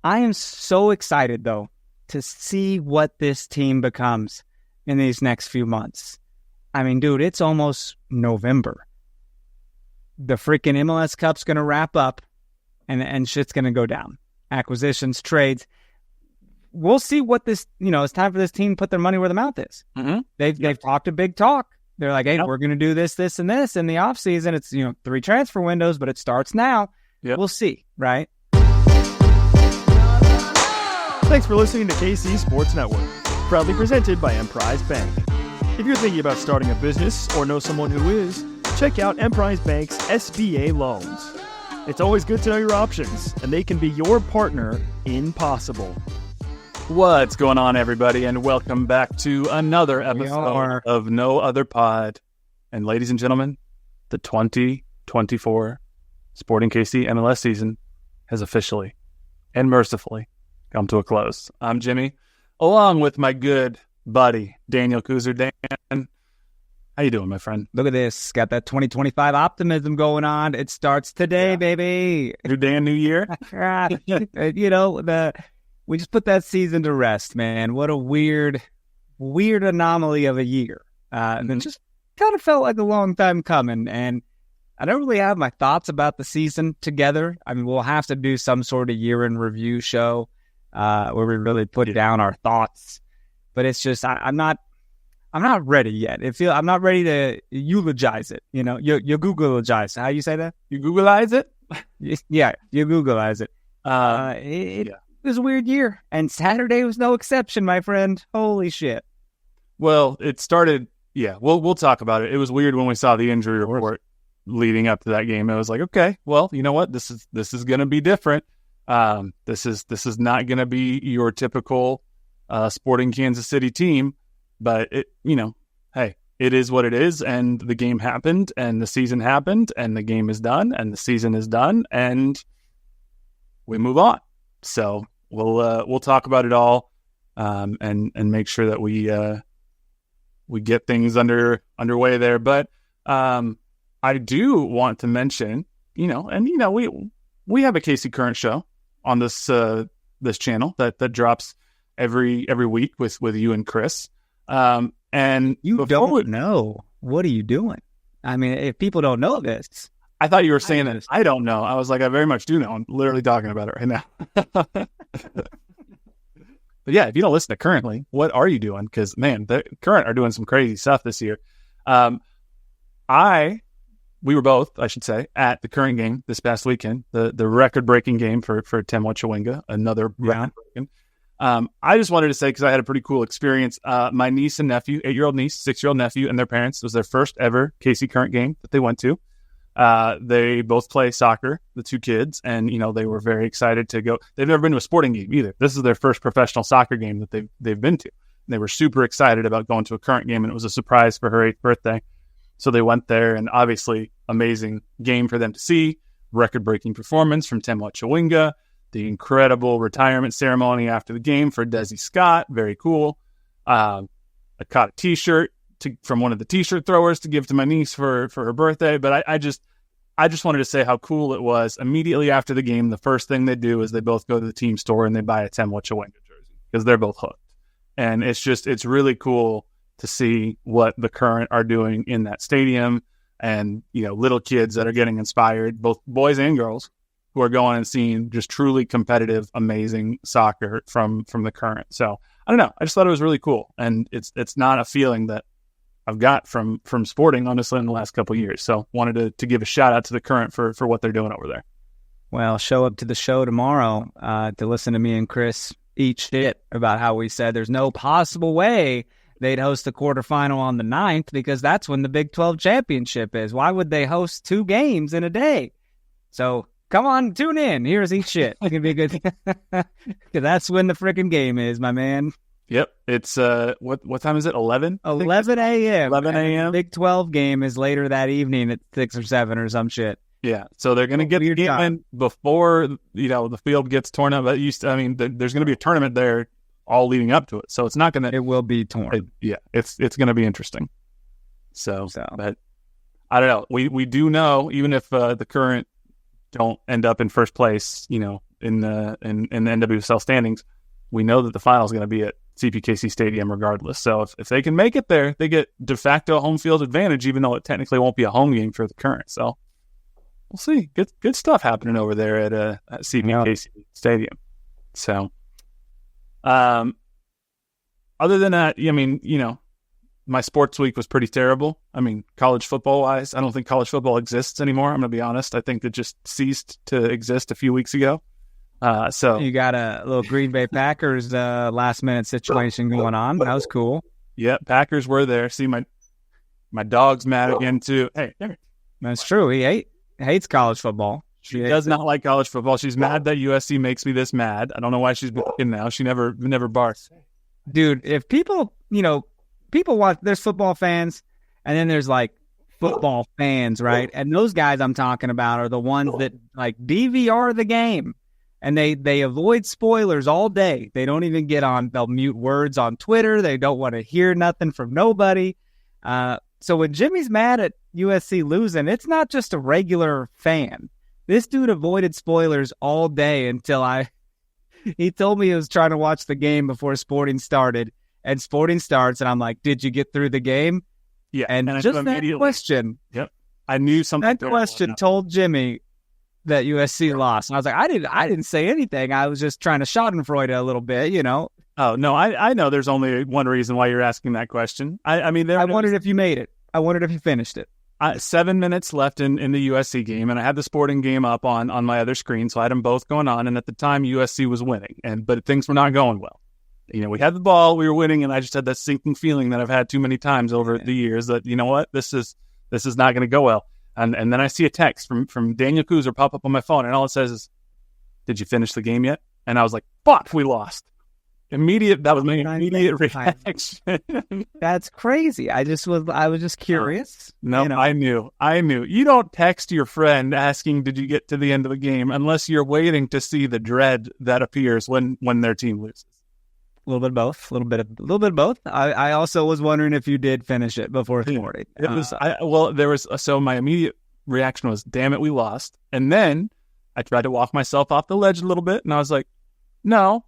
I am so excited, though, to see what this team becomes in these next few months. I mean, dude, it's almost November. The freaking MLS Cup's going to wrap up, and shit's going to go down. Acquisitions, trades. We'll see what this, it's time for this team to put their money where the mouth is. Mm-hmm. They've talked a big talk. They're like, hey, we're going to do this, this, and this in the offseason. It's, 3 transfer windows, but it starts now. Yep. We'll see, right? Thanks for listening to KC Sports Network, proudly presented by Emprise Bank. If you're thinking about starting a business or know someone who is, check out Emprise Bank's SBA loans. It's always good to know your options, and they can be your partner in possible. What's going on, everybody, and welcome back to another episode of No Other Pod. And ladies and gentlemen, the 2024 Sporting KC MLS season has officially and mercifully come to a close. I'm Jimmy, along with my good buddy, Daniel Kooser. Dan, how you doing, my friend? Look at this. Got that 2025 optimism going on. It starts today, baby. New day and new year. We just put that season to rest, man. What a weird anomaly of a year. And it just kind of felt like a long time coming. And I don't really have my thoughts about the season together. I mean, we'll have to do some sort of year in review show where we really put down our thoughts. But it's just I'm not ready yet. I'm not ready to eulogize it. You Googleize. How you say that? You Googleize it? Yeah, you Googleize it. It was a weird year, and Saturday was no exception, my friend. Holy shit. Well, it started, we'll talk about it. It was weird when we saw the injury report leading up to that game. It was like, okay, well, you know what? This is going to be different. This is not going to be your typical Sporting Kansas City team, but hey, it is what it is, and the game happened, and the season happened, and the game is done, and the season is done, and we move on. So we'll talk about it all, and make sure that we get things underway there. But I do want to mention, we have a KC Current show on this channel that drops every week with you and Chris. And you don't know. What are you doing? I mean, if people don't know this. I thought you were saying that I don't know. I was like, I very much do know. I'm literally talking about it right now. But yeah, if you don't listen to Currently, what are you doing? Because, man, the Current are doing some crazy stuff this year. We were both, I should say, at the Current game this past weekend, the record-breaking game for Temwa Chawinga, another record-breaking. I just wanted to say, because I had a pretty cool experience, my niece and nephew, 8-year-old niece, 6-year-old nephew, and their parents, it was their first ever KC Current game that they went to. They both play soccer, the two kids, and, they were very excited to go. They've never been to a sporting game either. This is their first professional soccer game that they've been to. And they were super excited about going to a Current game, and it was a surprise for her 8th birthday. So they went there, and obviously amazing game for them to see. Record-breaking performance from Temwa Chawinga. The incredible retirement ceremony after the game for Desi Scott. Very cool. I caught a T-shirt from one of the T-shirt throwers to give to my niece for her birthday. But I just wanted to say how cool it was. Immediately after the game, the first thing they do is they both go to the team store and they buy a Temwa Chawinga jersey because they're both hooked. And it's really cool to see what the Current are doing in that stadium, and little kids that are getting inspired, both boys and girls, who are going and seeing just truly competitive, amazing soccer from the Current. So I don't know. I just thought it was really cool, and it's not a feeling that I've got from Sporting, honestly, in the last couple of years. So wanted to give a shout out to the Current for what they're doing over there. Well, show up to the show tomorrow to listen to me and Chris eat shit about how we said there's no possible way they'd host the quarterfinal on the 9th because that's when the Big 12 championship is. Why would they host 2 games in a day? So come on, tune in. Here's eat shit. It's going to be good. Because that's when the freaking game is, my man. Yep. It's, what time is it? 11? 11 a.m. 11 a.m. Big 12 game is later that evening at 6 or 7 or some shit. Yeah. So they're going to get the game in before, the field gets torn up. There's going to be a tournament there all leading up to it. So it's not going to... It will be torn. It's going to be interesting. So, but I don't know. We do know, even if the Current don't end up in first place, in the NWSL standings, we know that the final is going to be at CPKC Stadium regardless. So if they can make it there, they get de facto home field advantage, even though it technically won't be a home game for the Current. So we'll see. Good stuff happening over there at CPKC Stadium. So, other than that, I mean, my sports week was pretty terrible. I mean, college football wise, I don't think college football exists anymore. I'm going to be honest. I think it just ceased to exist a few weeks ago. So you got a little Green Bay Packers last minute situation going on. That was cool. Yeah, Packers were there. See, my dog's mad again too. Hey, that's true. He hates college football. She does not like college football. She's mad that USC makes me this mad. I don't know why she's barking now. She never barks. Dude, if people watch, there's football fans, and then there's like football fans, right? And those guys I'm talking about are the ones that like DVR the game. And they avoid spoilers all day. They don't even get on. They'll mute words on Twitter. They don't want to hear nothing from nobody. So when Jimmy's mad at USC losing, it's not just a regular fan. This dude avoided spoilers all day until he told me he was trying to watch the game before Sporting started. And Sporting starts, and I'm like, did you get through the game? Yeah. And just that question. Yep. I knew something. That question told Jimmy that USC lost. And I was like, I didn't say anything. I was just trying to schadenfreude a little bit, Oh, no, I know there's only one reason why you're asking that question. I mean, I wondered if you made it. I wondered if you finished it. 7 minutes left in the USC game, and I had the Sporting game up on my other screen, so I had them both going on, and at the time, USC was winning, but things were not going well. We had the ball, we were winning, and I just had that sinking feeling that I've had too many times over the years that, you know what, this is not going to go well. And then I see a text from Daniel Kooser pop up on my phone, and all it says is, "Did you finish the game yet?" And I was like, "Fuck, we lost." That was my immediate reaction. That's crazy. I was just curious. No, I knew. You don't text your friend asking, "Did you get to the end of the game?" unless you're waiting to see the dread that appears when their team loses. A little bit of both. I also was wondering if you did finish it before Sporting. It was. So my immediate reaction was, "Damn it, we lost." And then I tried to walk myself off the ledge a little bit, and I was like, "No,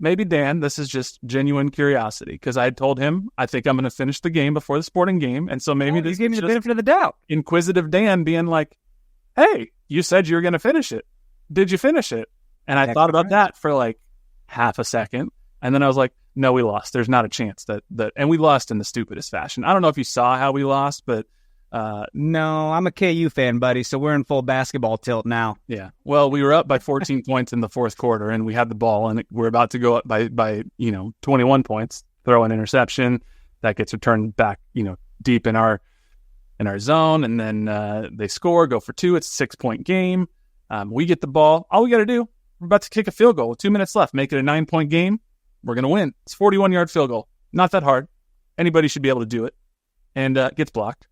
maybe Dan, this is just genuine curiosity," because I had told him I think I'm going to finish the game before the Sporting game, and so maybe this gave me the benefit of the doubt. Inquisitive Dan being like, "Hey, you said you were going to finish it. Did you finish it?" And I thought about that for like half a second. And then I was like, no, we lost. There's not a chance that and we lost in the stupidest fashion. I don't know if you saw how we lost, but no, I'm a KU fan, buddy. So we're in full basketball tilt now. Yeah. Well, we were up by 14 points in the fourth quarter, and we had the ball, and we're about to go up by 21 points. Throw an interception that gets returned back, deep in our zone, and then they score, go for two. It's a 6-point game. We get the ball. All we got to do, we're about to kick a field goal with 2 minutes left, make it a 9-point game. We're going to win. It's a 41-yard field goal. Not that hard. Anybody should be able to do it. And gets blocked.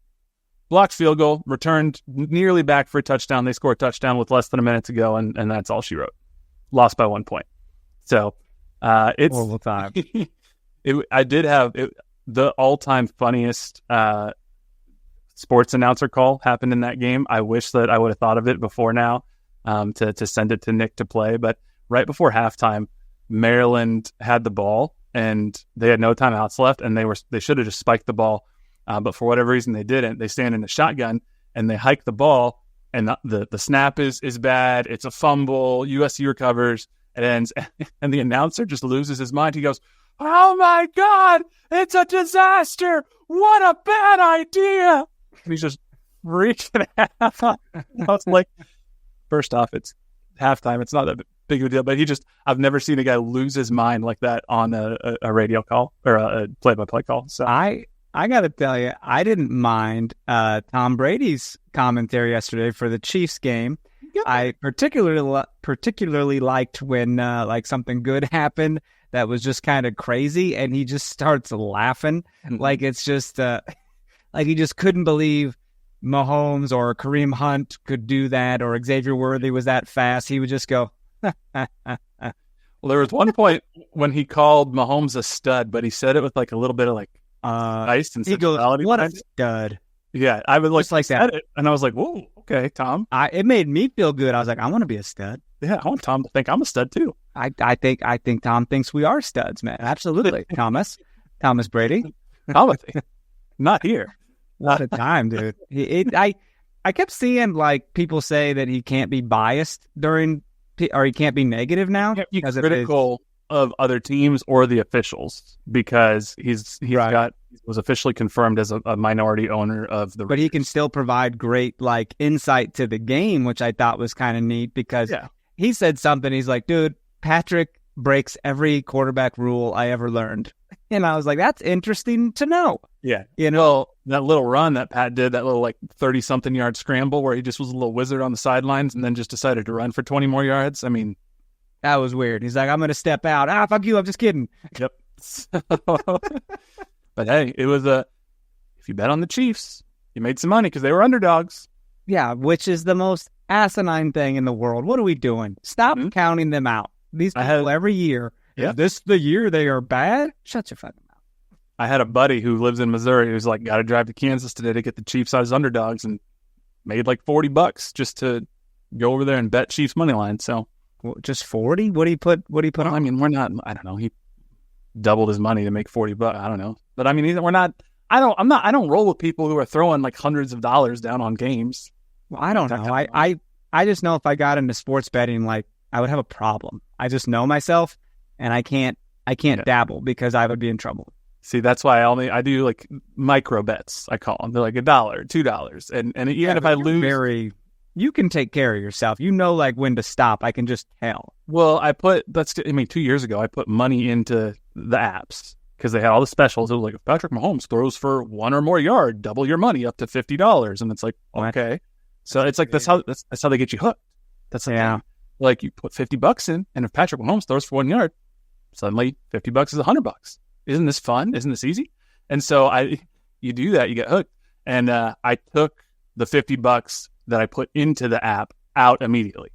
Blocked field goal, returned nearly back for a touchdown. They score a touchdown with less than a minute to go, and that's all she wrote. Lost by 1 point. So it's horrible time. I did have the all-time funniest sports announcer call happened in that game. I wish that I would have thought of it before now to send it to Nick to play. But right before halftime, Maryland had the ball, and they had no timeouts left, and they should have just spiked the ball, but for whatever reason they didn't. They stand in the shotgun, and they hike the ball, and the snap is bad. It's a fumble. USC recovers. It ends, and the announcer just loses his mind. He goes, "Oh my God, it's a disaster. What a bad idea." And he's just freaking out. I was like, first off, it's halftime. It's not that big of a deal, but I've never seen a guy lose his mind like that on a radio call or a play-by-play call. So I got to tell you, I didn't mind Tom Brady's commentary yesterday for the Chiefs game. Yeah. I particularly liked when like something good happened that was just kind of crazy, and he just starts laughing like it's just like he just couldn't believe Mahomes or Kareem Hunt could do that, or Xavier Worthy was that fast. He would just go. Well, there was one point when he called Mahomes a stud, but he said it with like a little bit of like ice and he goes, "What a stud!" Yeah, I would Just like that. it, and I was like, "Whoa, okay, Tom." It made me feel good. I was like, I want to be a stud. Yeah, I want Tom to think I'm a stud too. I think Tom thinks we are studs, man. Absolutely, Thomas Brady. Timothy, not here. What a time, dude. I kept seeing like people say that he can't be biased or he can't be negative now. Can't be critical of other teams or the officials because he's was officially confirmed as a minority owner of the. But he can still provide great like insight to the game, which I thought was kind of neat because he said something. He's like, dude, Patrick breaks every quarterback rule I ever learned. And I was like, that's interesting to know. Yeah. You know, well, that little run that Pat did, that little like 30-something yard scramble where he just was a little wizard on the sidelines and then just decided to run for 20 more yards. I mean, that was weird. He's like, I'm going to step out. Fuck you. I'm just kidding. Yep. But hey, it was if you bet on the Chiefs, you made some money because they were underdogs. Yeah, which is the most asinine thing in the world. What are we doing? Stop counting them out. These people every year. Is this the year they are bad? Shut your fucking mouth. I had a buddy who lives in Missouri who's like, got to drive to Kansas today to get the Chiefs as underdogs and made like $40 just to go over there and bet Chiefs money line. So just 40? What do you put on? I mean, we're not, I don't know. He doubled his money to make $40. I don't know. But I mean, we're not, I don't roll with people who are throwing like hundreds of dollars down on games. Well, I don't know. I just know if I got into sports betting, like I would have a problem. I just know myself and I can't dabble because I would be in trouble. See, that's why I do like micro bets. I call them. They're like $1, $2, and even if I lose, you can take care of yourself. You know, like when to stop. I can just tell. Well, 2 years ago, I put money into the apps because they had all the specials. It was like if Patrick Mahomes throws for 1 or more yard, double your money up to $50, and it's like okay. So it's like that's how they get you hooked. That's like you put $50 in, and if Patrick Mahomes throws for 1 yard, suddenly $50 is $100. Isn't this fun? Isn't this easy? And so you do that, you get hooked. And I took the $50 that I put into the app out immediately.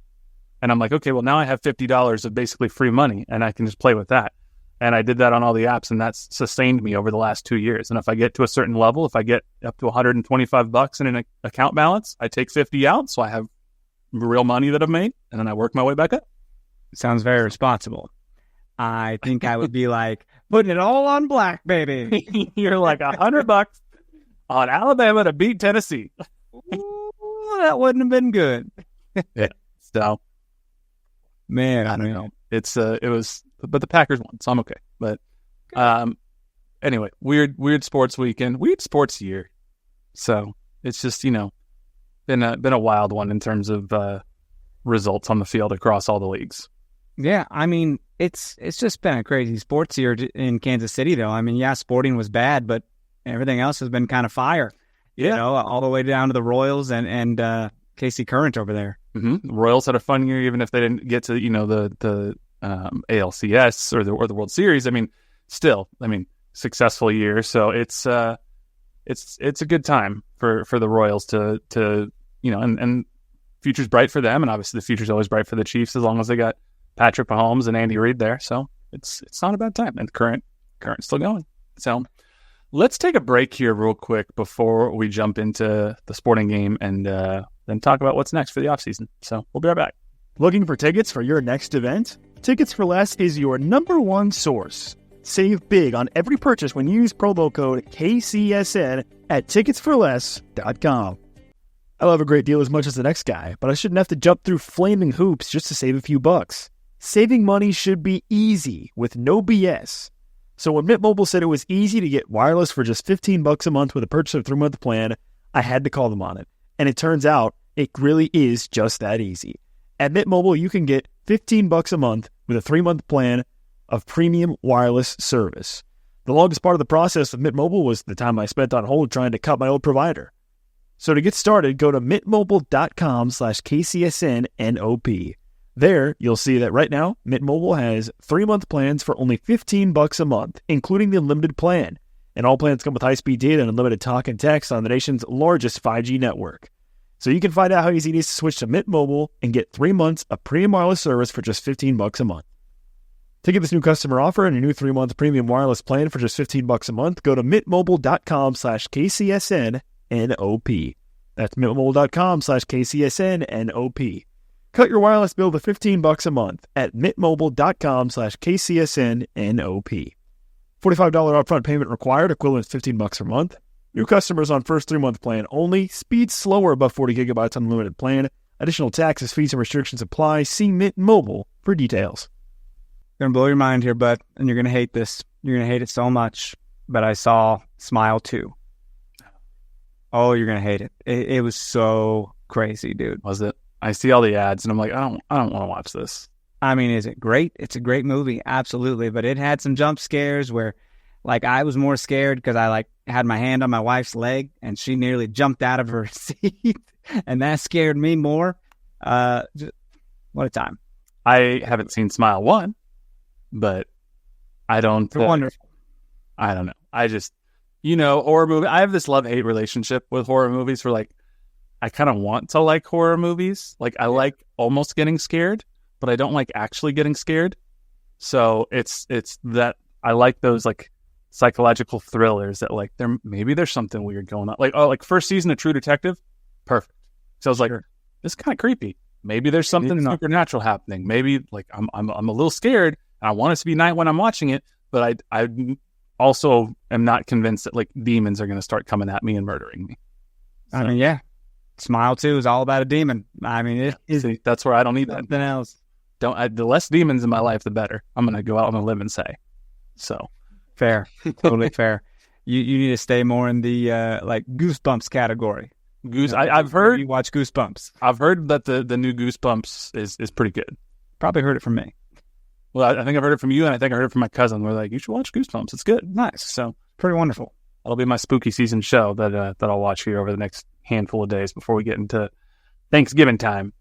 And I'm like, okay, well now I have $50 of basically free money and I can just play with that. And I did that on all the apps and that's sustained me over the last 2 years. And if I get to a certain level, if I get up to $125 in an account balance, I take 50 out. So I have real money that I've made and then I work my way back up. Sounds very responsible. I think I would be like putting it all on black, baby. You're like $100 on Alabama to beat Tennessee. Ooh, that wouldn't have been good. Yeah. So, man, I don't know. It was, but the Packers won, so I'm okay. But anyway, weird sports weekend, weird sports year. So it's just been a wild one in terms of results on the field across all the leagues. Yeah, I mean, it's just been a crazy sports year in Kansas City, though. I mean, sporting was bad, but everything else has been kind of fire. Yeah, all the way down to the Royals and KC Current over there. Mm-hmm. The Royals had a fun year, even if they didn't get to the ALCS or the World Series. I mean, still, successful year. So it's a good time for the Royals to and future's bright for them, and obviously the future's always bright for the Chiefs as long as they got Patrick Mahomes and Andy Reid there. So it's not a bad time. And current still going. So let's take a break here real quick before we jump into the sporting game and then talk about what's next for the offseason. So we'll be right back. Looking for tickets for your next event? Tickets for Less is your number one source. Save big on every purchase when you use promo code KCSN at ticketsforless.com. I love a great deal as much as the next guy, but I shouldn't have to jump through flaming hoops just to save a few bucks. Saving money should be easy with no BS. So when Mint Mobile said it was easy to get wireless for just $15 a month with a purchase of a 3-month plan, I had to call them on it. And it turns out it really is just that easy. At Mint Mobile, you can get $15 a month with a 3-month plan of premium wireless service. The longest part of the process with Mint Mobile was the time I spent on hold trying to cut my old provider. So to get started, go to mintmobile.com/KCSNNOP. There, you'll see that right now, Mint Mobile has 3-month plans for only $15 a month, including the unlimited plan. And all plans come with high-speed data and unlimited talk and text on the nation's largest 5G network. So you can find out how easy it is to switch to Mint Mobile and get 3 months of premium wireless service for just $15 a month. To get this new customer offer and a new 3-month premium wireless plan for just $15 a month, go to mintmobile.com/KCSNNOP. KCSNNOP. That's mintmobile.com/KCSNNOP. Cut your wireless bill to $15 a month at mintmobile.com/KCSNNOP. $45 upfront payment required, equivalent to $15 per month. New customers on first 3-month plan only. Speed slower above 40 gigabytes unlimited plan. Additional taxes, fees, and restrictions apply. See Mint Mobile for details. Gonna blow your mind here, bud, and you're gonna hate this. You're gonna hate it so much. But I saw Smile 2. Oh, you're gonna hate it. It was so crazy, dude. Was it? I see all the ads, and I'm like, I don't want to watch this. I mean, is it great? It's a great movie, absolutely. But it had some jump scares where, like, I was more scared because I had my hand on my wife's leg, and she nearly jumped out of her seat, and that scared me more. What a time! I haven't seen Smile 1, but I don't. It's wonderful. I don't know. I just, horror movie. I have this love-hate relationship with horror movies where, like, I kind of want to like horror movies. Like, I like almost getting scared, but I don't like actually getting scared. So it's that I like those, like, psychological thrillers that, like, there's something weird going on. Like first season of True Detective, perfect. So I was like, this is kind of creepy. Maybe there's something supernatural happening. Maybe, like, I'm a little scared. And I want it to be night when I'm watching it, but I also am not convinced that, like, demons are going to start coming at me and murdering me. So. I mean, yeah. Smile 2 is all about a demon. I mean, it is. See, that's where I don't need something else. The less demons in my life, the better. I'm going to go out on a limb and say. So fair, totally fair. You need to stay more in the like Goosebumps category. I've heard you watch Goosebumps. I've heard that the new Goosebumps is pretty good. Probably heard it from me. Well, I think I've heard it from you, and I think I heard it from my cousin. We're like, you should watch Goosebumps. It's good. Nice. So pretty wonderful. That'll be my spooky season show that I'll watch here over the next handful of days before we get into Thanksgiving time.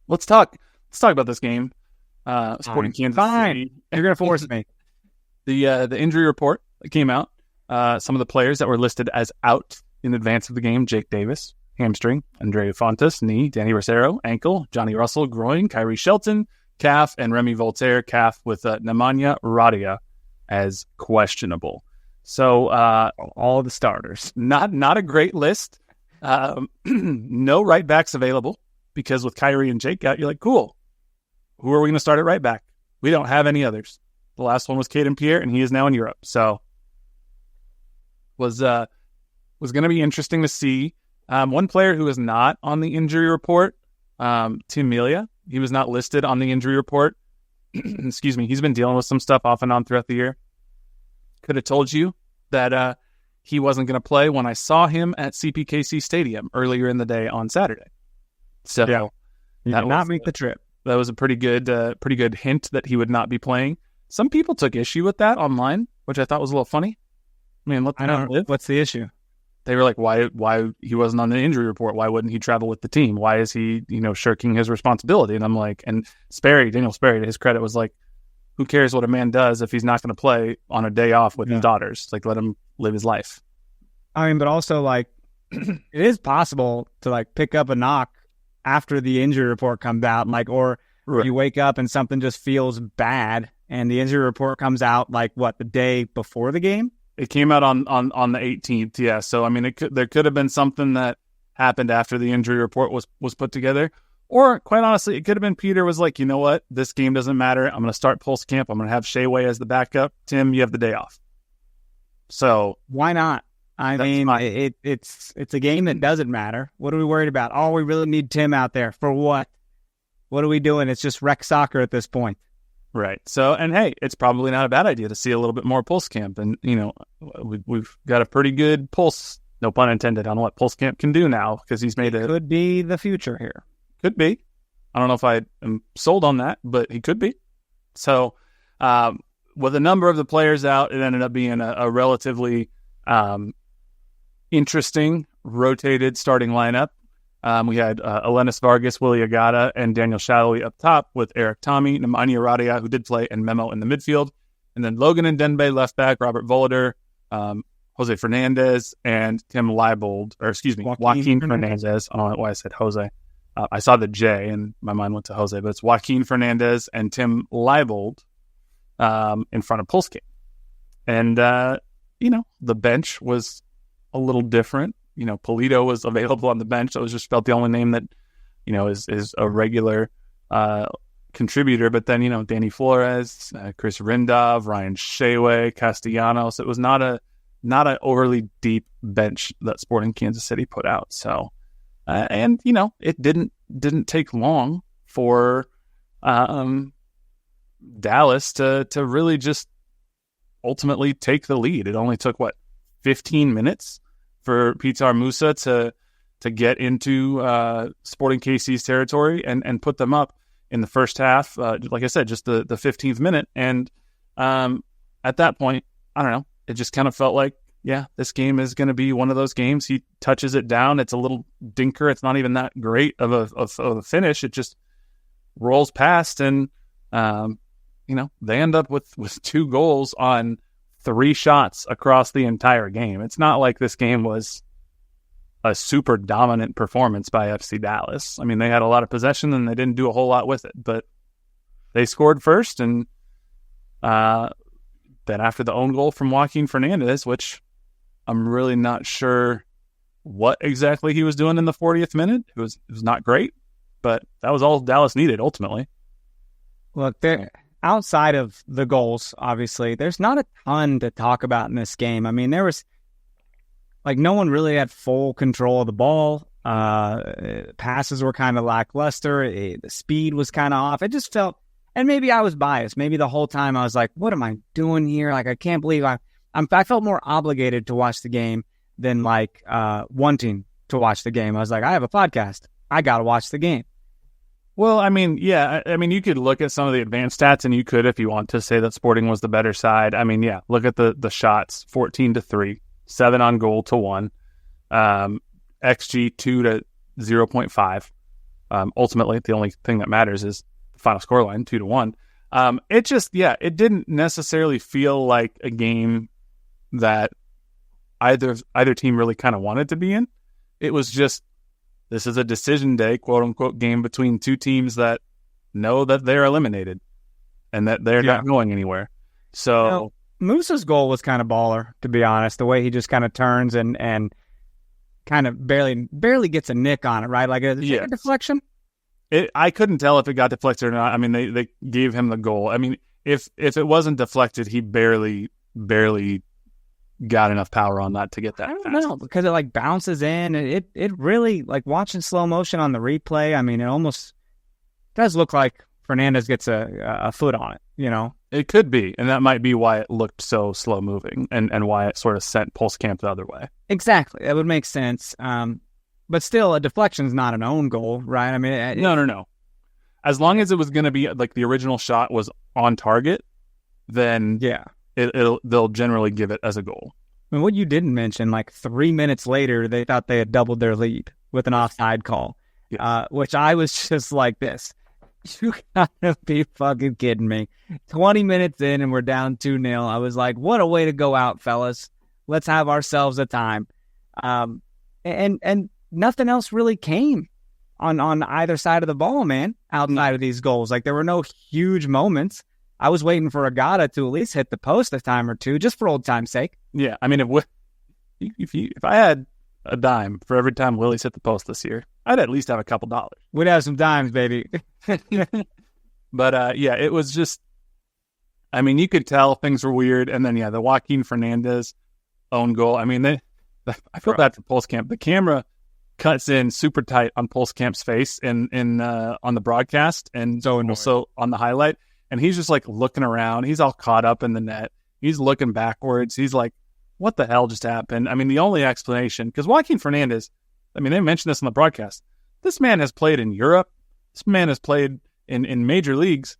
Let's talk about this game. Sporting Kansas City. You're gonna force me. The injury report that came out. Some of the players that were listed as out in advance of the game: Jake Davis, hamstring; Andrea Fontes, knee; Danny Rosero, ankle; Johnny Russell, groin; Kyrie Shelton, calf; and Remy Voltaire, calf, with Nemanja Radia as questionable. So all the starters. Not a great list. No right backs available, because with Kyrie and Jake out, you're like, cool. Who are we going to start at right back? We don't have any others. The last one was Caden Pierre, and he is now in Europe. So was going to be interesting to see. One player who is not on the injury report, Tim Melia. He was not listed on the injury report. Excuse me. He's been dealing with some stuff off and on throughout the year. Could have told you that he wasn't going to play when I saw him at CPKC Stadium earlier in the day on Saturday. So yeah, he did not make the trip. That was a pretty good hint that he would not be playing. Some people took issue with that online, which I thought was a little funny. I mean, I don't know. What's the issue? They were like, why he wasn't on the injury report? Why wouldn't he travel with the team? Why is he, shirking his responsibility? And I'm like, and Daniel Sperry, to his credit, was like, who cares what a man does if he's not going to play on a day off with his daughters? Like, let him live his life. I mean, but also, like, it is possible to, like, pick up a knock after the injury report comes out, like, or right. You wake up and something just feels bad, and the injury report comes out, like, the day before the game? It came out on the 18th, yeah. So, I mean, there could have been something that happened after the injury report was put together. Or, quite honestly, it could have been Peter was like, you know what? This game doesn't matter. I'm going to start Pulse Camp. I'm going to have Shayway as the backup. Tim, you have the day off. So why not? I mean, it's a game that doesn't matter. What are we worried about? Oh, we really need Tim out there. For what? What are we doing? It's just rec soccer at this point. Right. So, and hey, it's probably not a bad idea to see a little bit more Pulse Camp. And, we've got a pretty good pulse, no pun intended, on what Pulse Camp can do now, because he's made could be the future here. Could be. I don't know if I am sold on that, but he could be. So, with a number of the players out, it ended up being a relatively interesting, rotated starting lineup. We had Elenis Vargas, Willie Agata, and Daniel Shallowy up top, with Eric Tommy, Nemanja Radia, who did play, and Memo in the midfield. And then Logan and Denbe left back, Robert Volader, Jose Fernandez, and Tim Leibold, Joaquin Fernandez. I don't know why I said Jose. I saw the J and my mind went to Jose, but it's Joaquin Fernandez and Tim Leibold in front of Pulse Camp. And, the bench was a little different. Polito was available on the bench. That was just felt the only name that, is a regular contributor. But then, Danny Flores, Chris Rindov, Ryan Shaway, Castellanos. It was not an overly deep bench that Sporting Kansas City put out. So, and it didn't take long for Dallas to really just ultimately take the lead. It only took 15 minutes for Peter Vermes to get into Sporting KC's territory and put them up in the first half. Like I said, just the 15th minute. And at that point, I don't know, it just kind of felt like, yeah, this game is going to be one of those games. He touches it down. It's a little dinker. It's not even that great of a finish. It just rolls past, and they end up with 2 goals on 3 shots across the entire game. It's not like this game was a super dominant performance by FC Dallas. I mean, they had a lot of possession and they didn't do a whole lot with it, but they scored first, and then after the own goal from Joaquin Fernandez, which I'm really not sure what exactly he was doing in the 40th minute. It was not great, but that was all Dallas needed ultimately. Look, outside of the goals, obviously, there's not a ton to talk about in this game. I mean, there was no one really had full control of the ball. Passes were kind of lackluster. The speed was kind of off. It just felt, and maybe I was biased. Maybe the whole time I was like, what am I doing here? I can't believe I felt more obligated to watch the game than wanting to watch the game. I was like, I have a podcast. I got to watch the game. Well, I mean, yeah. I mean, you could look at some of the advanced stats, and you could, if you want to, say that Sporting was the better side. I mean, yeah, look at the shots, 14-3, 7 on goal to 1, XG 2 to 0.5. Ultimately, the only thing that matters is the final scoreline, 2-1. It just, it didn't necessarily feel like a game that either team really kind of wanted to be in. It was just, this is a decision day, quote unquote, game between 2 teams know that they're eliminated and that they're not going anywhere. So Moose's goal was kind of baller, to be honest. The way he just kind of turns and kind of barely gets a nick on it, right? Like a deflection. I couldn't tell if it got deflected or not. I mean, they gave him the goal. I mean, if it wasn't deflected, he barely got enough power on that to get that. I don't know, because it bounces in. It really, watching slow motion on the replay, I mean, it almost does look like Fernandez gets a foot on it, It could be, and that might be why it looked so slow moving and why it sort of sent Pulskamp the other way. Exactly. That would make sense. But still, a deflection is not an own goal, right? I mean, no. As long as it was going to be the original shot was on target, then they'll generally give it as a goal. I mean, what you didn't mention, 3 minutes later, they thought they had doubled their lead with an offside call, which I was just like this. You gotta be fucking kidding me. 20 minutes in and we're down 2-0. I was like, what a way to go out, fellas. Let's have ourselves a time. And nothing else really came on either side of the ball, man, outside of these goals. There were no huge moments. I was waiting for Agata to at least hit the post a time or two, just for old time's sake. Yeah, I mean, if I had a dime for every time Willie's hit the post this year, I'd at least have a couple dollars. We'd have some dimes, baby. But it was just, I mean, you could tell things were weird. And then, the Joaquin Fernandez own goal. I mean, I feel bad for Pulskamp. The camera cuts in super tight on Pulskamp's face on the broadcast and also on the highlight. And he's just looking around. He's all caught up in the net. He's looking backwards. He's like, what the hell just happened? I mean, the only explanation, because Joaquin Fernandez, I mean, they mentioned this on the broadcast. This man has played in Europe. This man has played in major leagues.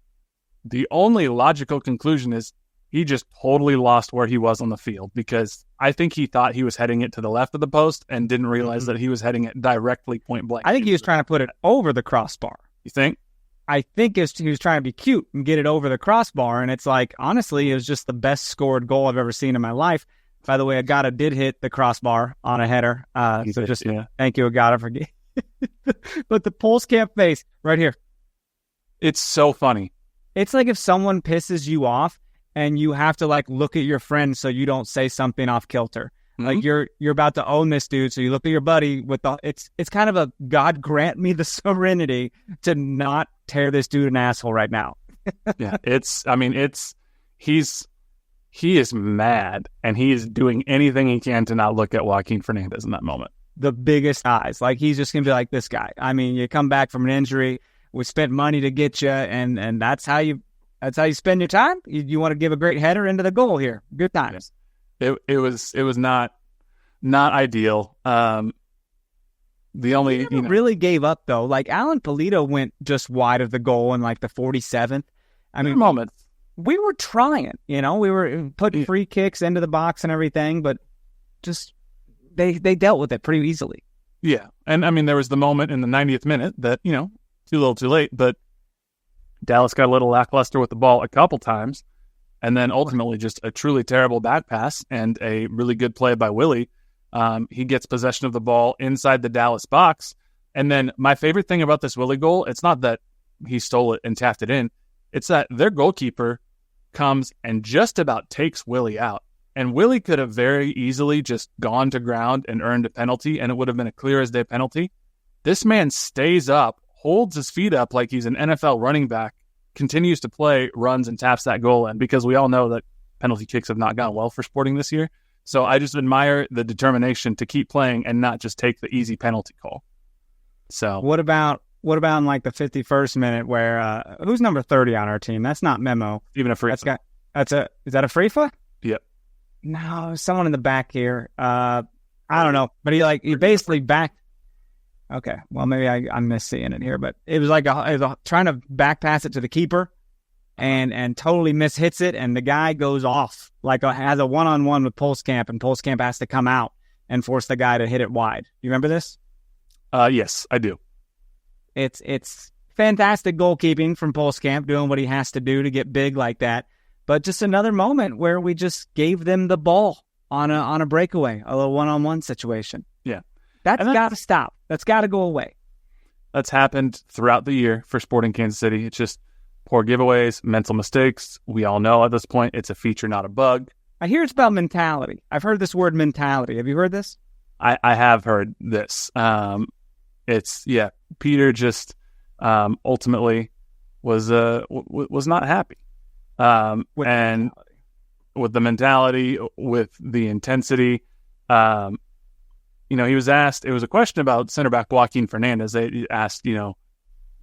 The only logical conclusion is he just totally lost where he was on the field, because I think he thought he was heading it to the left of the post and didn't realize that he was heading it directly point blank. I think he was trying to put it over the crossbar. You think? I think he was trying to be cute and get it over the crossbar, and it's honestly, it was just the best scored goal I've ever seen in my life. By the way, Agata did hit the crossbar on a header, so just thank you, Agata, for getting But the Pulskamp face, right here. It's so funny. It's like if someone pisses you off and you have to look at your friend so you don't say something off kilter. Like you're about to own this dude, so you look at your buddy with it's kind of a God grant me the serenity to not tear this dude an asshole right now. Yeah, he is mad, and he is doing anything he can to not look at Joaquin Fernandez in that moment. The biggest eyes, like he's just gonna be like, this guy. I mean, you come back from an injury, we spent money to get you, and that's how you spend your time. You want to give a great header into the goal here. Good times. It was not ideal. The only really gave up though. Like Alan Polito went just wide of the goal in like the 47th. I mean, moments we were trying. We were putting free kicks into the box and everything, but just they dealt with it pretty easily. Yeah, and I mean there was the moment in the 90th minute that too little, too late, but Dallas got a little lackluster with the ball a couple times. And then ultimately just a truly terrible back pass and a really good play by Willie. He gets possession of the ball inside the Dallas box. And then my favorite thing about this Willie goal, it's not that he stole it and tapped it in. It's that their goalkeeper comes and just about takes Willie out. And Willie could have very easily just gone to ground and earned a penalty, and it would have been a clear as day penalty. This man stays up, holds his feet up like he's an NFL running back, continues to play, runs, and taps that goal in, because we all know that penalty kicks have not gone well for Sporting this year. So I just admire the determination to keep playing and not just take the easy penalty call. So what about in like the 51st minute where who's number 30 on our team? That's not Memo. Even a free. Is that a Freefa? Yep. No, someone in the back here. I don't know, but he basically backed. Okay, well, maybe I'm misseeing it here, but it was like trying to back pass it to the keeper and totally mishits it, and the guy goes off, has a one-on-one with Pulskamp, and Pulskamp has to come out and force the guy to hit it wide. You remember this? Yes, I do. It's fantastic goalkeeping from Pulskamp, doing what he has to do to get big like that, but just another moment where we just gave them the ball on a breakaway, a little one-on-one situation. Yeah. That's got to stop. That's got to go away. That's happened throughout the year for Sporting Kansas City. It's just poor giveaways, mental mistakes. We all know at this point it's a feature, not a bug. I hear it's about mentality. I've heard this word mentality. Have you heard this? I have heard this. Peter just ultimately was not happy. With the mentality, with the intensity. He was asked, it was a question about center back Joaquin Fernandez. They asked,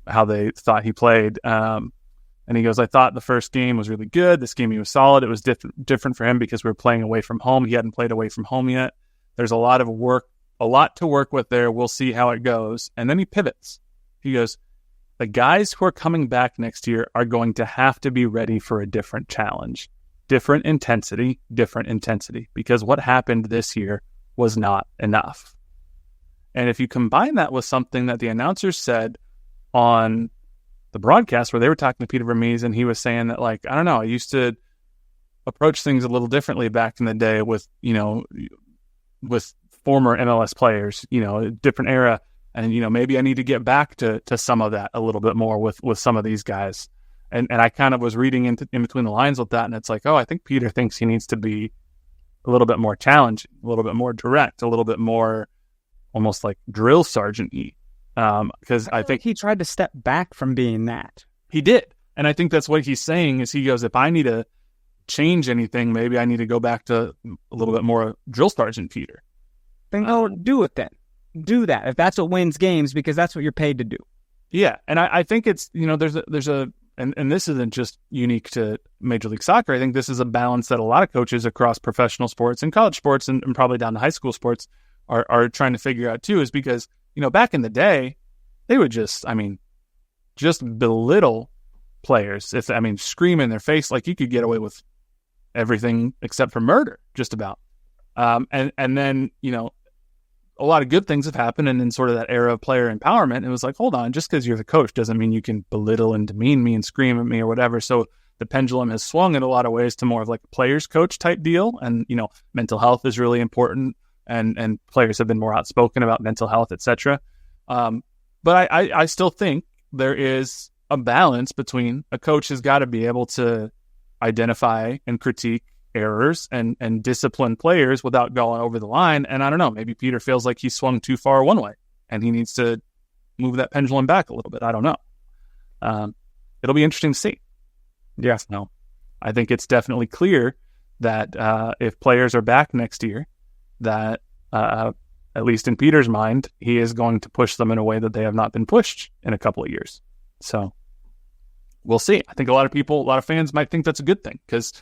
how they thought he played. And he goes, I thought the first game was really good. This game he was solid. It was different for him because we were playing away from home. He hadn't played away from home yet. There's a lot to work with there. We'll see how it goes. And then he pivots. He goes, the guys who are coming back next year are going to have to be ready for a different challenge, different intensity, because what happened this year was not enough. And if you combine that with something that the announcers said on the broadcast where they were talking to Peter Vermes, and he was saying that, I don't know, I used to approach things a little differently back in the day with former MLS players, a different era. And, maybe I need to get back to some of that a little bit more with some of these guys. And I kind of was reading in between the lines with that. And it's like, I think Peter thinks he needs to be a little bit more challenging, a little bit more direct, a little bit more almost like drill sergeant-y. Because I think he tried to step back from being that. He did. And I think that's what he's saying is he goes, if I need to change anything, maybe I need to go back to a little bit more drill sergeant Peter. Then do it then. Do that if that's what wins games, because that's what you're paid to do. Yeah. And I think it's, there's a and this isn't just unique to Major League Soccer. I think this is a balance that a lot of coaches across professional sports and college sports and probably down to high school sports are trying to figure out too, is because, back in the day, they would just belittle players. Scream in their face like you could get away with everything except for murder, just about. And then, a lot of good things have happened, and in sort of that era of player empowerment, it was like, hold on, just because you're the coach doesn't mean you can belittle and demean me and scream at me or whatever. So the pendulum has swung in a lot of ways to more of like a player's coach type deal. And, mental health is really important, and players have been more outspoken about mental health, etc. But I still think there is a balance between a coach has got to be able to identify and critique errors and discipline players without going over the line. And I don't know, maybe Peter feels like he swung too far one way and he needs to move that pendulum back a little bit. I don't know. It'll be interesting to see. Yes. No, I think it's definitely clear that if players are back next year, that at least in Peter's mind, he is going to push them in a way that they have not been pushed in a couple of years. So we'll see. I think a lot of fans might think that's a good thing, because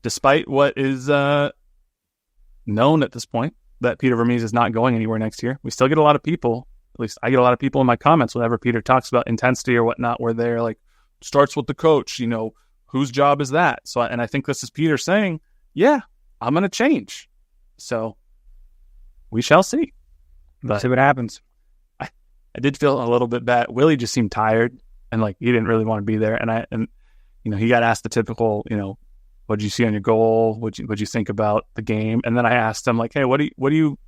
despite what is known at this point, that Peter Vermes is not going anywhere next year, we still get a lot of people, at least I get a lot of people in my comments whenever Peter talks about intensity or whatnot, where they're like, starts with the coach, whose job is that? So, and I think this is Peter saying, yeah, I'm going to change. So we shall see. But see what happens. I did feel a little bit bad. Willie just seemed tired and like he didn't really want to be there. And he got asked the typical, what did you see on your goal? What'd you think about the game? And then I asked him like, hey, what are you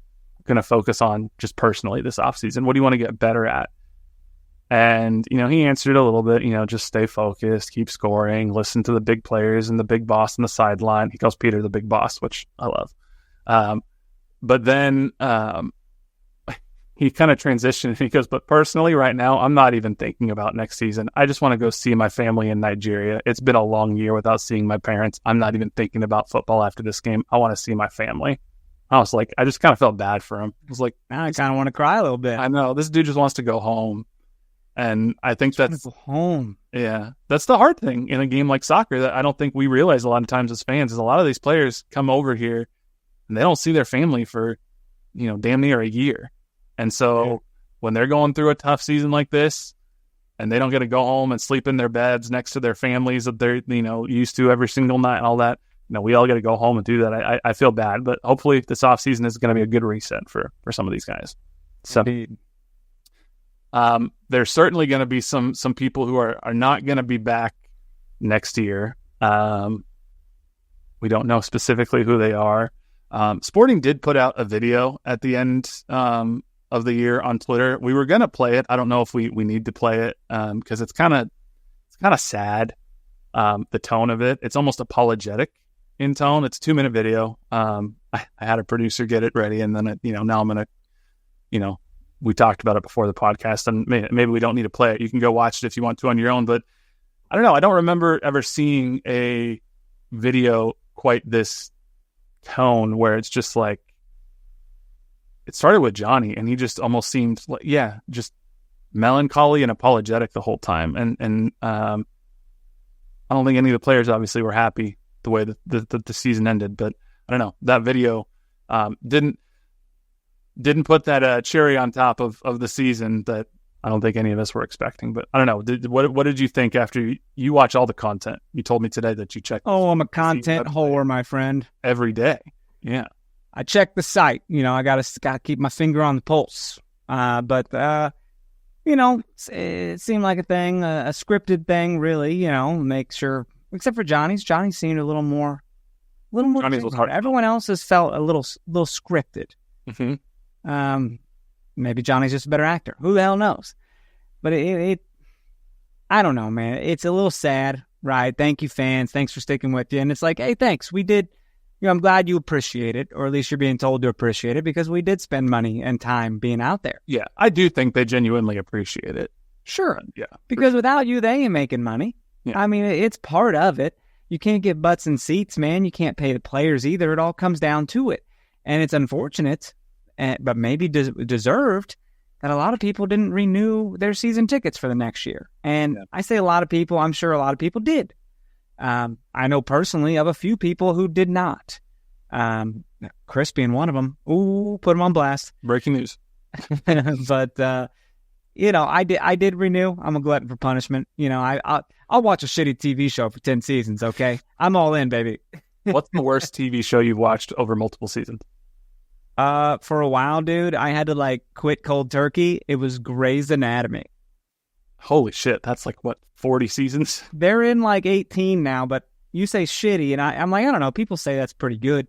going to focus on just personally this offseason? What do you want to get better at? And, he answered a little bit, just stay focused, keep scoring, listen to the big players and the big boss on the sideline. He calls Peter the big boss, which I love. But then he kind of transitioned and he goes, but personally right now, I'm not even thinking about next season. I just want to go see my family in Nigeria. It's been a long year without seeing my parents. I'm not even thinking about football after this game. I want to see my family. I was like, I just kind of felt bad for him. I was like, now I kind of want to cry a little bit. I know, this dude just wants to go home. And I think that's go home. Yeah, that's the hard thing in a game like soccer that I don't think we realize a lot of times as fans is a lot of these players come over here and they don't see their family for, damn near a year. And so when they're going through a tough season like this and they don't get to go home and sleep in their beds next to their families that they're, used to every single night and all that, we all got to go home and do that. I feel bad, but hopefully this offseason is going to be a good reset for some of these guys. So there's certainly going to be some people who are not going to be back next year. We don't know specifically who they are. Sporting did put out a video at the end of the year on Twitter. We were going to play it. I don't know if we need to play it because it's kind of sad. The tone of it, it's almost apologetic in tone. It's a 2-minute video. I had a producer get it ready, and then now I'm going to, we talked about it before the podcast, and maybe we don't need to play it. You can go watch it if you want to on your own, but I don't know. I don't remember ever seeing a video quite this tone where it's just like, it started with Johnny and he just almost seemed like, just melancholy and apologetic the whole time. And I don't think any of the players obviously were happy the way that the season ended, but I don't know. That video didn't put that cherry on top of the season that I don't think any of us were expecting. But I don't know. What did you think after you watch all the content? You told me today that you checked. Oh, I'm a content whore, my friend. Every day. Yeah. I check the site. I gotta keep my finger on the pulse. But it seemed like a thing, a scripted thing, really. Make sure, except for Johnny's. Johnny seemed a little more. Johnny's was hard. Everyone else has felt a little scripted. Mm-hmm. Maybe Johnny's just a better actor. Who the hell knows? But it I don't know, man. It's a little sad, right? Thank you, fans. Thanks for sticking with you. And it's like, hey, thanks. We did. I'm glad you appreciate it, or at least you're being told to appreciate it, because we did spend money and time being out there. Yeah, I do think they genuinely appreciate it. Sure. Yeah. Because without you, they ain't making money. Yeah. I mean, it's part of it. You can't get butts in seats, man. You can't pay the players either. It all comes down to it. And it's unfortunate, but maybe deserved, that a lot of people didn't renew their season tickets for the next year. And I say a lot of people, I'm sure a lot of people did. I know personally of a few people who did not. Chris being one of them. Ooh, put him on blast. Breaking news. But, I did renew. I'm a glutton for punishment. I'll watch a shitty TV show for 10 seasons, okay? I'm all in, baby. What's the worst TV show you've watched over multiple seasons? For a while, dude, I had to quit cold turkey. It was Grey's Anatomy. Holy shit, that's 40 seasons? They're in 18 now, but you say shitty, and I'm like, I don't know, people say that's pretty good.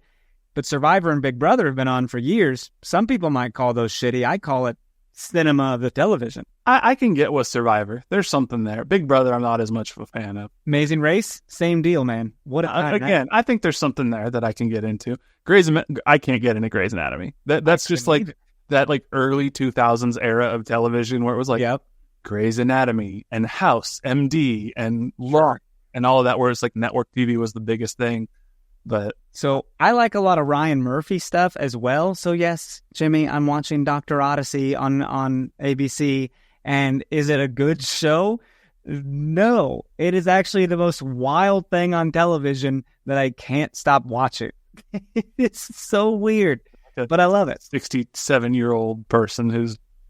But Survivor and Big Brother have been on for years. Some people might call those shitty. I call it cinema of the television. I can get with Survivor. There's something there. Big Brother, I'm not as much of a fan of. Amazing Race, same deal, man. What again? I think there's something there that I can get into. I can't get into Grey's Anatomy. That's just like that, like early 2000s era of television where it was like Grey's Anatomy and House MD and Law and all of that. Where it's like network TV was the biggest thing. But so I like a lot of Ryan Murphy stuff as well. So yes, Jimmy, I'm watching Dr. Odyssey on ABC. And is it a good show? No, it is actually the most wild thing on television that I can't stop watching. It's so weird, but I love it. 67-year-old person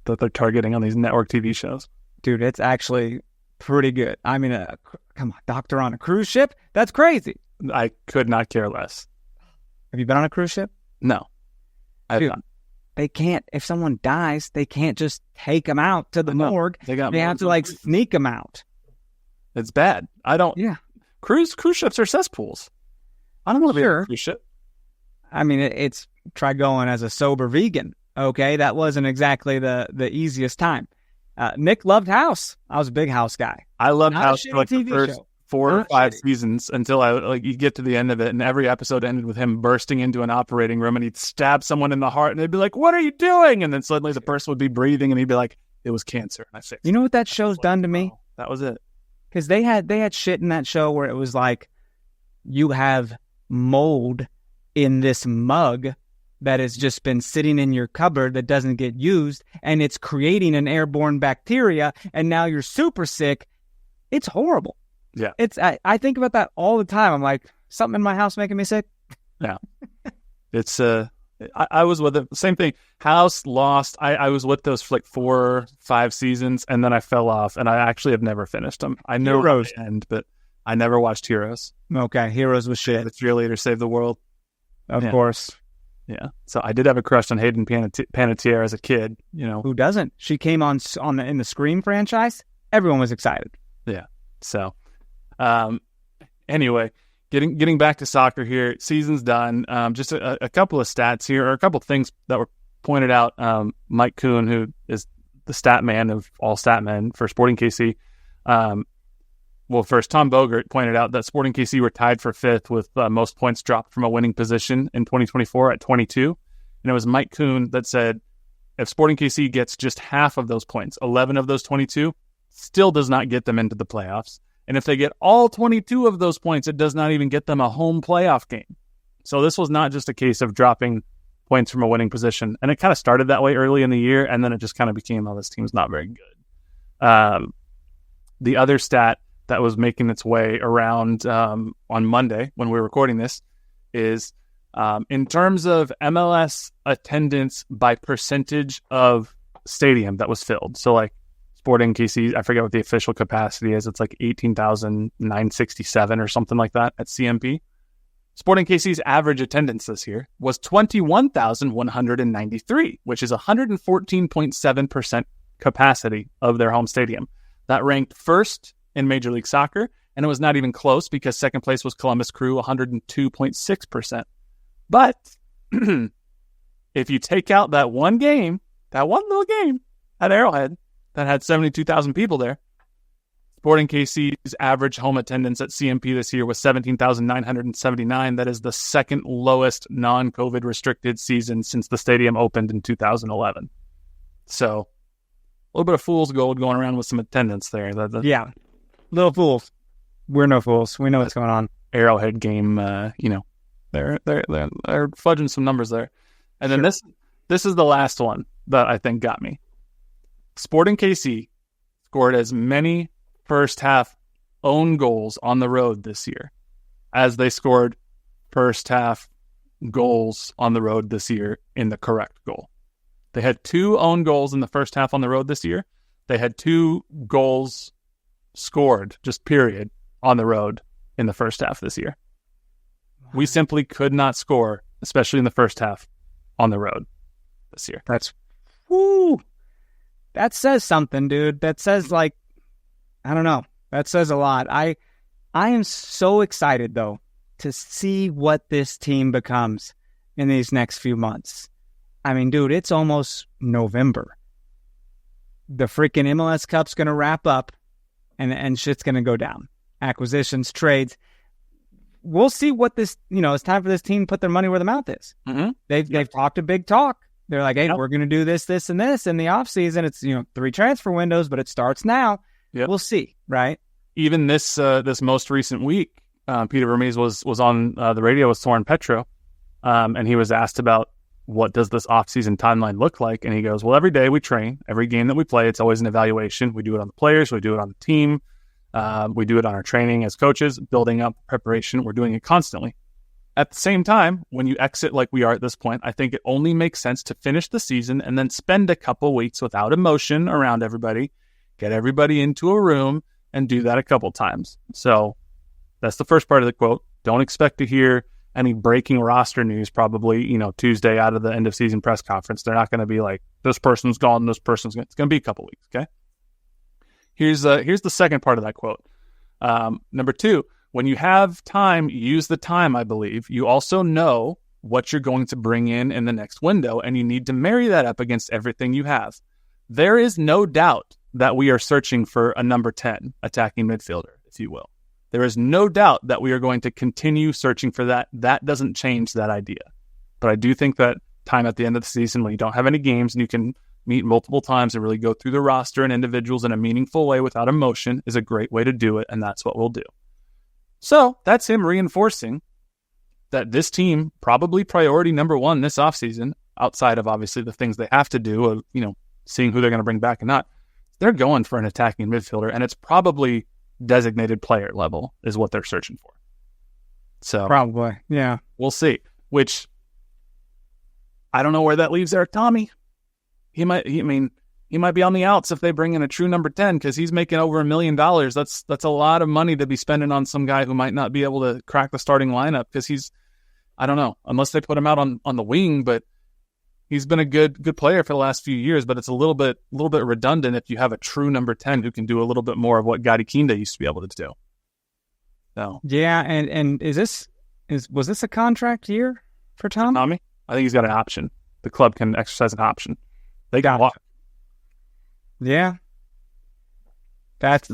that they're targeting on these network TV shows. Dude, it's actually pretty good. I mean, come on, doctor on a cruise ship? That's crazy. I could not care less. Have you been on a cruise ship? No, I've not. They can't, if someone dies, they can't just take them out to the morgue. They have to like sneak them out. It's bad. Cruise ships are cesspools. I don't want to be on a cruise ship. I mean, it's try going as a sober vegan. Okay. That wasn't exactly the easiest time. Nick loved House. I was a big House guy. I loved House for like the first 4 or 5 seasons until you get to the end of it, and every episode ended with him bursting into an operating room and he'd stab someone in the heart and they'd be like, "What are you doing?" And then suddenly the person would be breathing and he'd be like, "It was cancer." And I fixed it. You know what that show's done to me? That was it. Because they had shit in that show where it was like, you have mold in this mug that has just been sitting in your cupboard that doesn't get used, and it's creating an airborne bacteria, and now you're super sick. It's horrible. Yeah. I think about that all the time. I'm like, something in my house making me sick? Yeah. It's I was with it. Same thing. House, Lost. I was with those for like 4 or 5 seasons, and then I fell off, and I actually have never finished them. I know Heroes end, but I never watched Heroes. Okay, Heroes was shit. The cheerleader saved the world. Of course. Yeah. So I did have a crush on Hayden Panettiere as a kid. You know, who doesn't? She came in the Scream franchise. Everyone was excited. Yeah. So, anyway, getting back to soccer here. Season's done. Just a couple of stats here, or a couple of things that were pointed out. Mike Kuhn, who is the stat man of all stat men for Sporting KC. Well, first, Tom Bogert pointed out that Sporting KC were tied for 5th with most points dropped from a winning position in 2024 at 22. And it was Mike Kuhn that said, if Sporting KC gets just half of those points, 11 of those 22, still does not get them into the playoffs. And if they get all 22 of those points, it does not even get them a home playoff game. So this was not just a case of dropping points from a winning position. And it kind of started that way early in the year, and then it just kind of became, oh, this team's not very good. The other stat that was making its way around on Monday when we were recording this is in terms of MLS attendance by percentage of stadium that was filled. So like Sporting KC, I forget what the official capacity is. It's like 18,967 or something like that at CMP. Sporting KC's average attendance this year was 21,193, which is 114.7% capacity of their home stadium. That ranked first in Major League Soccer, and it was not even close because second place was Columbus Crew, 102.6%. But if you take out that one little game at Arrowhead that had 72,000 people there, Sporting KC's average home attendance at CMP this year was 17,979. That is the second lowest non-COVID restricted season since the stadium opened in 2011. So a little bit of fool's gold going around with some attendance there. Yeah. Little fools. We're no fools. We know what's going on. Arrowhead game, they're fudging some numbers there. And then this is the last one that I think got me. Sporting KC scored as many first half own goals on the road this year as they scored first half goals on the road this year in the correct goal. They had 2 own goals in the first half on the road this year. They had 2 goals scored, just period, on the road in the first half this year. We simply could not score, especially in the first half, on the road this year. That says something, dude. That says, like, I don't know. That says a lot. I am so excited, though, to see what this team becomes in these next few months. I mean, dude, it's almost November. the freaking MLS Cup's going to wrap up and shit's going to go down. Acquisitions, trades. We'll see what this, it's time for this team to put their money where the mouth is. Mm-hmm. They've talked a big talk. They're like, hey, we're going to do this, this, and this in the offseason. It's, 3 transfer windows, but it starts now. Yep. We'll see, right? Even this most recent week, Peter Vermes was on the radio with Soren Petro, and he was asked about what does this offseason timeline look like, and he goes, well, every day we train, every game that we play, it's always an evaluation. We do it on the players, we do it on the team, we do it on our training as coaches, building up preparation. We're doing it constantly. At the same time, when you exit like we are at this point, I think it only makes sense to finish the season and then spend a couple weeks without emotion around everybody, get everybody into a room, and do that a couple times. So that's the first part of the quote. Don't expect to hear any breaking roster news probably, Tuesday out of the end of season press conference. They're not going to be like, this person's gone, this person's gone. It's going to be a couple weeks, okay? Here's the second part of that quote. Number 2, when you have time, use the time, I believe. You also know what you're going to bring in the next window, and you need to marry that up against everything you have. There is no doubt that we are searching for a number 10 attacking midfielder, if you will. There is no doubt that we are going to continue searching for that. That doesn't change that idea. But I do think that time at the end of the season, when you don't have any games and you can meet multiple times and really go through the roster and individuals in a meaningful way without emotion, is a great way to do it, and that's what we'll do. So that's him reinforcing that this team, probably priority number 1 this offseason, outside of obviously the things they have to do of, seeing who they're going to bring back and not, they're going for an attacking midfielder, and it's probably designated player level is what they're searching for. So probably, yeah. We'll see. Which I don't know where that leaves Eric Tommy. He might be on the outs if they bring in a true number 10 because he's making over $1 million. That's a lot of money to be spending on some guy who might not be able to crack the starting lineup because I don't know, unless they put him out on the wing, but he's been a good player for the last few years, but it's a little bit redundant if you have a true number 10 who can do a little bit more of what Gadi Kinda used to be able to do. So yeah, and was this a contract year for Tommy? I think he's got an option. The club can exercise an option. They got walk. Yeah. That's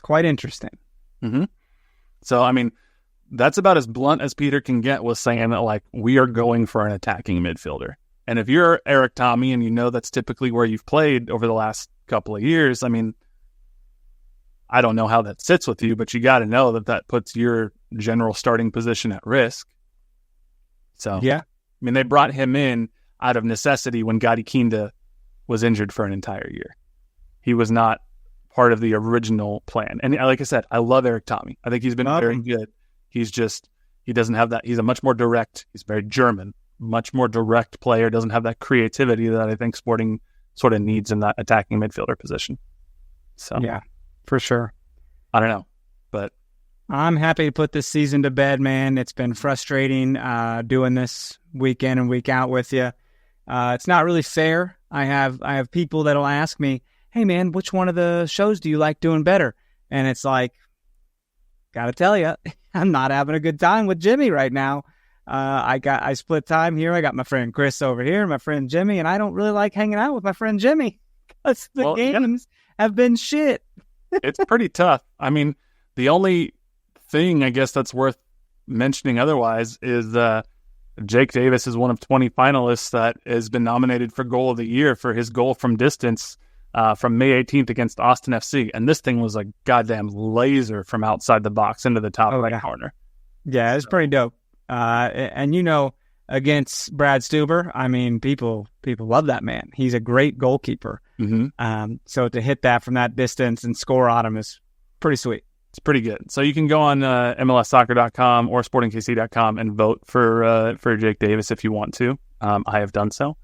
quite interesting. Mm-hmm. So that's about as blunt as Peter can get, was saying that, like, we are going for an attacking midfielder. And if you're Eric Tommy and that's typically where you've played over the last couple of years, I don't know how that sits with you, but you got to know that puts your general starting position at risk. So, yeah. They brought him in out of necessity when Gadi Kinda was injured for an entire year. He was not part of the original plan. And like I said, I love Eric Tommy. I think he's been very good. He doesn't have that. He's a much more direct, he's very German, much more direct player, doesn't have that creativity that I think Sporting sort of needs in that attacking midfielder position. So yeah, for sure. I don't know, but I'm happy to put this season to bed, man. It's been frustrating doing this week in and week out with you. It's not really fair. I have people that'll ask me, hey man, which one of the shows do you like doing better? And it's like, gotta tell you, I'm not having a good time with Jimmy right now. I split time here. I got my friend Chris over here, my friend Jimmy, and I don't really like hanging out with my friend Jimmy because the games have been shit. It's pretty tough. The only thing I guess that's worth mentioning otherwise is Jake Davis is one of 20 finalists that has been nominated for Goal of the Year for his goal from distance from May 18th against Austin FC. And this thing was a goddamn laser from outside the box into the top right corner. Yeah, it's pretty dope. And against Brad Stuber, people love that man. He's a great goalkeeper. Mm-hmm. So to hit that from that distance and score on him is pretty sweet. It's pretty good. So you can go on MLSsoccer.com or SportingKC.com and vote for Jake Davis if you want to. I have done so.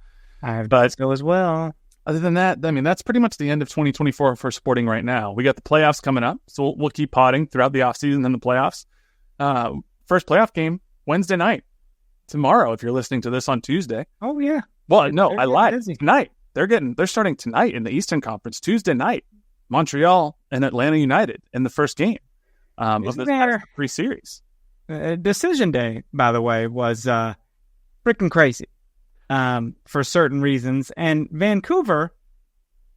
I have done so as well. Other than that, that's pretty much the end of 2024 for Sporting right now. We got the playoffs coming up, so we'll keep potting throughout the offseason and the playoffs. First playoff game, Wednesday night. Tomorrow, if you're listening to this on Tuesday. Oh, yeah. Well, no, I lied. Tonight. They're starting tonight in the Eastern Conference, Tuesday night. Montreal and Atlanta United in the first game of this pre-series. Decision day, by the way, was freaking crazy for certain reasons. And Vancouver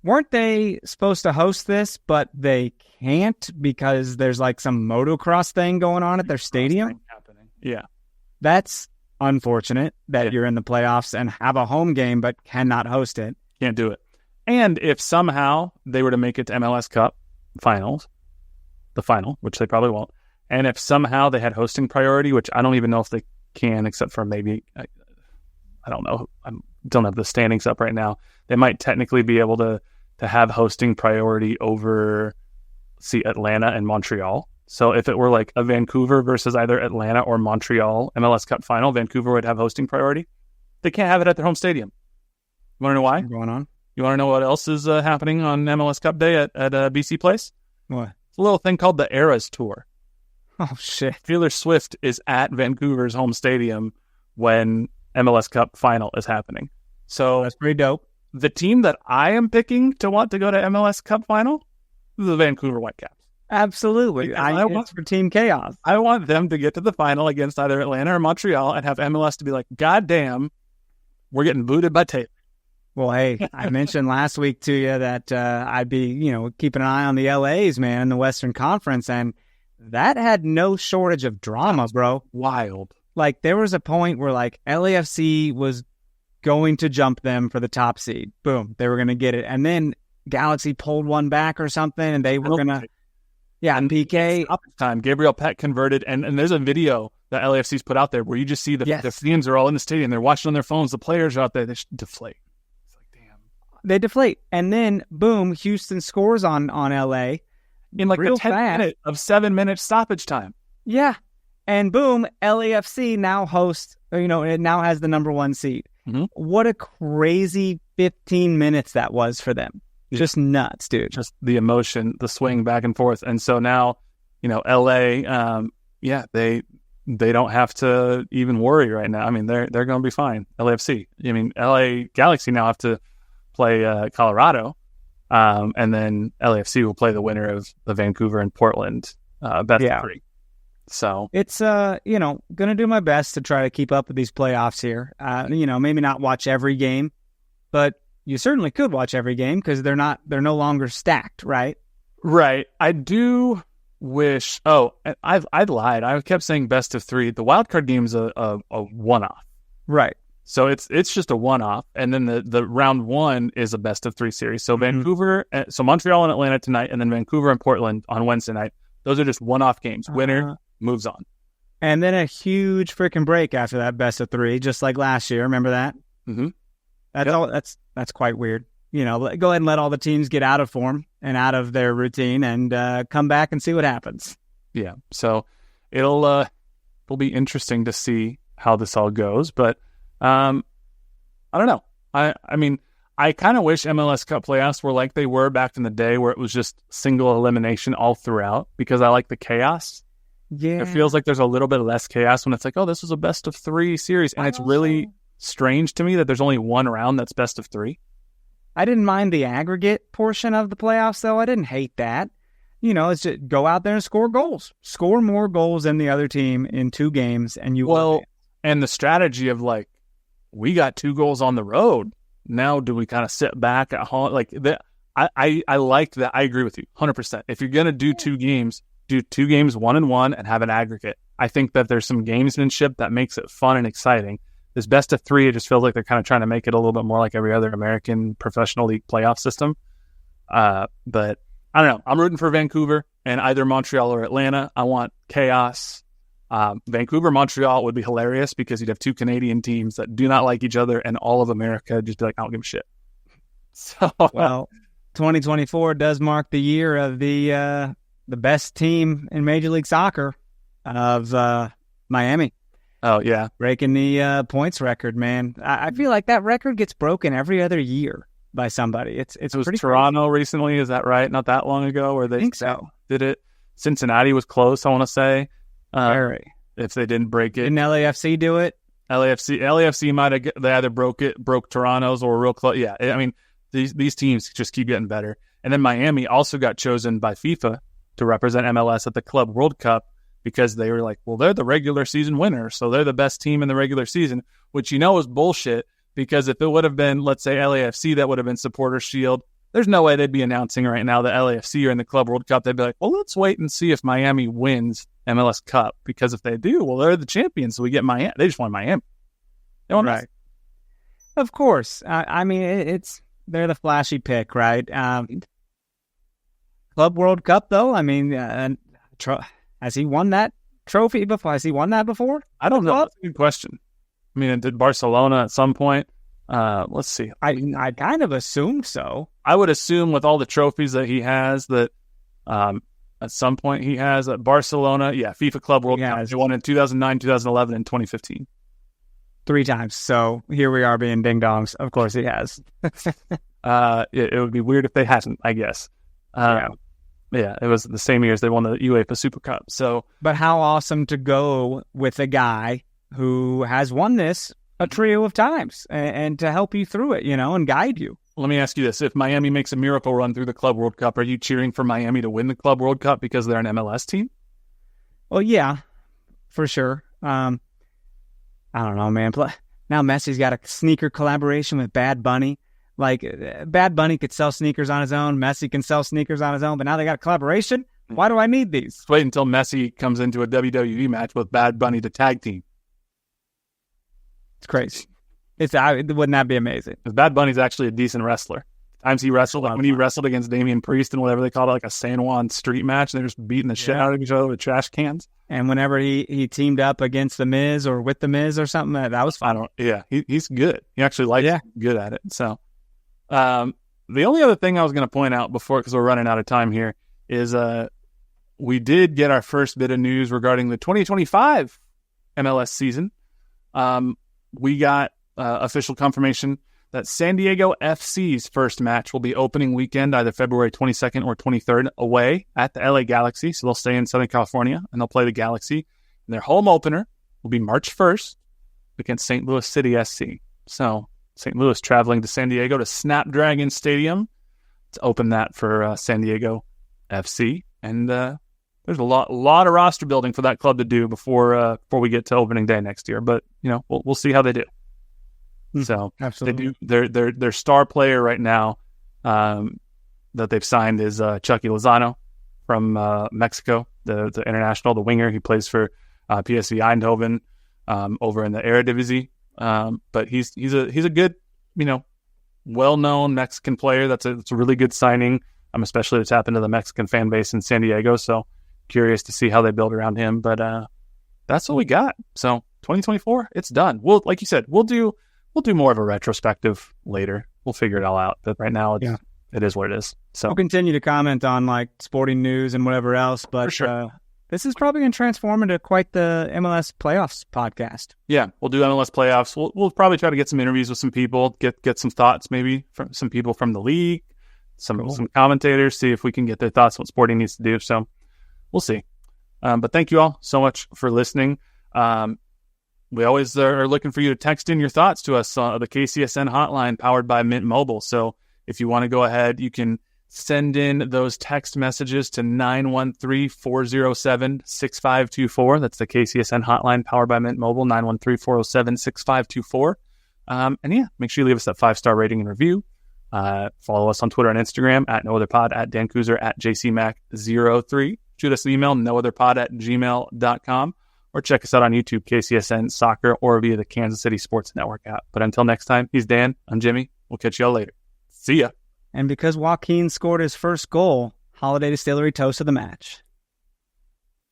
weren't they supposed to host this, but they can't because there's like some motocross thing going on at their stadium? Yeah. That's unfortunate that you're in the playoffs and have a home game but cannot host it. Can't do it. And if somehow they were to make it to MLS Cup finals, the final, which they probably won't, and if somehow they had hosting priority, which I don't even know if they can, except for maybe, I don't know, I don't have the standings up right now, they might technically be able to have hosting priority over, Atlanta and Montreal. So if it were like a Vancouver versus either Atlanta or Montreal MLS Cup final, Vancouver would have hosting priority. They can't have it at their home stadium. You want to know why? What's going on? You want to know what else is happening on MLS Cup Day at BC Place? What? It's a little thing called the Eras Tour. Oh, shit. Taylor Swift is at Vancouver's home stadium when MLS Cup final is happening. So that's pretty dope. The team that I am picking to want to go to MLS Cup final is the Vancouver Whitecaps. Absolutely. I want for Team Chaos. I want them to get to the final against either Atlanta or Montreal and have MLS to be like, God damn, we're getting booted by Taylor. Well, hey, I mentioned last week to you that I'd be, keeping an eye on the LAs, man, in the Western Conference, and that had no shortage of drama, bro. Wild. Like, there was a point where, like, LAFC was going to jump them for the top seed. Boom, they were going to get it. And then Galaxy pulled one back or something, and they were going to... Yeah, and PK. Time. Gabriel Pett converted, and there's a video that LAFC's put out there where you just see the fans are all in the stadium. They're watching on their phones. The players are out there. They deflate. It's like, damn. They deflate. And then, boom, Houston scores on LA. In like the 10th minute of 7-minute stoppage time. Yeah. And boom, LAFC now hosts, it now has the number 1 seed. Mm-hmm. What a crazy 15 minutes that was for them. Just nuts, dude. Just the emotion, the swing back and forth. And so now, LA, they don't have to even worry right now. I mean, they're going to be fine. LAFC. I mean, LA Galaxy now have to play Colorado, and then LAFC will play the winner of the Vancouver and Portland best of 3. So it's going to do my best to try to keep up with these playoffs here. Maybe not watch every game, but you certainly could watch every game because they're no longer stacked, right? Right. I do wish. Oh, I lied. I kept saying best of 3. The wild card game is a one-off, right? So it's just a one-off, and then the round 1 is a best of 3 series. So Vancouver, so Montreal and Atlanta tonight, and then Vancouver and Portland on Wednesday night. Those are just one-off games. Winner moves on, and then a huge freaking break after that best of 3, just like last year. Remember that? Mm-hmm. That's quite weird. Go ahead and let all the teams get out of form and out of their routine and come back and see what happens. Yeah. So it'll be interesting to see how this all goes. But I don't know. I mean, I kind of wish MLS Cup playoffs were like they were back in the day where it was just single elimination all throughout because I like the chaos. Yeah. It feels like there's a little bit less chaos when it's like, oh, this was a best of 3 series. And it's really strange to me that there's only one round that's best of 3. I didn't mind the aggregate portion of the playoffs, though. I didn't hate that. It's just go out there and score goals. Score more goals than the other team in 2 games, and you will. And the strategy of like, we got 2 goals on the road. Now, do we kind of sit back at home? Like that, I like that. I agree with you 100%. If you're gonna do 2 games, do 2 games 1-1 and have an aggregate. I think that there's some gamesmanship that makes it fun and exciting. This best of 3, it just feels like they're kind of trying to make it a little bit more like every other American professional league playoff system. But I don't know. I'm rooting for Vancouver and either Montreal or Atlanta. I want chaos. Vancouver, Montreal would be hilarious because you'd have 2 Canadian teams that do not like each other and all of America just be like, I don't give a shit. So, well, 2024 does mark the year of the best team in Major League Soccer of Miami. Oh, yeah. Breaking the points record, man. I feel like that record gets broken every other year by somebody. It was pretty Toronto crazy. Recently, is that right? Not that long ago where they did it. Cincinnati was close, I want to say. Very. If they didn't break it. Didn't LAFC do it? LAFC might have, they either broke Toronto's or real close. Yeah, I mean, these teams just keep getting better. And then Miami also got chosen by FIFA to represent MLS at the Club World Cup because they were like, well, they're the regular season winner, so they're the best team in the regular season, which is bullshit because if it would have been, let's say, LAFC, that would have been Supporters Shield, there's no way they'd be announcing right now the LAFC are in the Club World Cup. They'd be like, well, let's wait and see if Miami wins MLS Cup, because if they do, well, they're the champions, so we get Miami. They just want Miami. They want right. Of course. I mean, they're the flashy pick, right? Club World Cup, though. I mean, has he won that trophy before? Has he won that before? I don't know. That's a good question. I mean, did Barcelona at some point? Let's see. I kind of assume so. I would assume with all the trophies that he has that at some point he has at Barcelona. Yeah, FIFA Club World Cup. He won in 2009, 2011, and 2015. 3 times. So here we are being ding-dongs. Of course he has. It would be weird if they hadn't, I guess. Yeah, it was the same year as they won the UEFA Super Cup. So, but how awesome to go with a guy who has won this a trio of times and to help you through it, and guide you. Let me ask you this. If Miami makes a miracle run through the Club World Cup, are you cheering for Miami to win the Club World Cup because they're an MLS team? Well, yeah, for sure. I don't know, man. Now Messi's got a sneaker collaboration with Bad Bunny. Like, Bad Bunny could sell sneakers on his own. Messi can sell sneakers on his own. But now they got a collaboration. Why do I need these? Just wait until Messi comes into a WWE match with Bad Bunny to tag team. It's crazy. Wouldn't that be amazing? Because Bad Bunny's actually a decent wrestler. Times he wrestled, like when he wrestled against Damian Priest and whatever they called it, like a San Juan street match, and they're just beating the shit out of each other with trash cans. And whenever he teamed up against The Miz or with The Miz or something, that was fun. He's good. He actually likes good at it. So, the only other thing I was going to point out before, because we're running out of time here, is we did get our first bit of news regarding the 2025 MLS season. We got official confirmation that San Diego FC's first match will be opening weekend, either February 22nd or 23rd, away at the LA Galaxy. So they'll stay in Southern California and they'll play the Galaxy. And their home opener will be March 1st against St. Louis City SC. So St. Louis traveling to San Diego to Snapdragon Stadium to open that for San Diego FC. And there's a lot of roster building for that club to do before we get to opening day next year. But we'll see how they do. So absolutely, they do. Their star player right now that they've signed is Chucky Lozano from Mexico, the international, the winger. He plays for PSV Eindhoven over in the Eredivisie. But he's a good, well-known Mexican player. It's a really good signing. Especially to tap into the Mexican fan base in San Diego. So curious to see how they build around him. But that's what we got. So 2024, it's done. Like you said, we'll do more of a retrospective later. We'll figure it all out. But right now, it is what it is. So we'll continue to comment on like sporting news and whatever else. But for sure. This is probably going to transform into quite the MLS playoffs podcast. Yeah, we'll do MLS playoffs. We'll probably try to get some interviews with some people, get some thoughts maybe from some people from the league, some commentators, see if we can get their thoughts on what sporting needs to do. So we'll see. But thank you all so much for listening. We always are looking for you to text in your thoughts to us on the KCSN hotline powered by Mint Mobile. So if you want to go ahead, you can send in those text messages to 913-407-6524. That's the KCSN hotline powered by Mint Mobile, 913-407-6524. And make sure you leave us that 5-star rating and review. Follow us on Twitter and Instagram at NoOtherPod, at Dan Kooser, at JCMac03. Shoot us an email, nootherpod@gmail.com. Or check us out on YouTube, KCSN Soccer, or via the Kansas City Sports Network app. But until next time, he's Dan. I'm Jimmy. We'll catch you all later. See ya. And because Joaquin scored his first goal, Holiday Distillery toast of the match.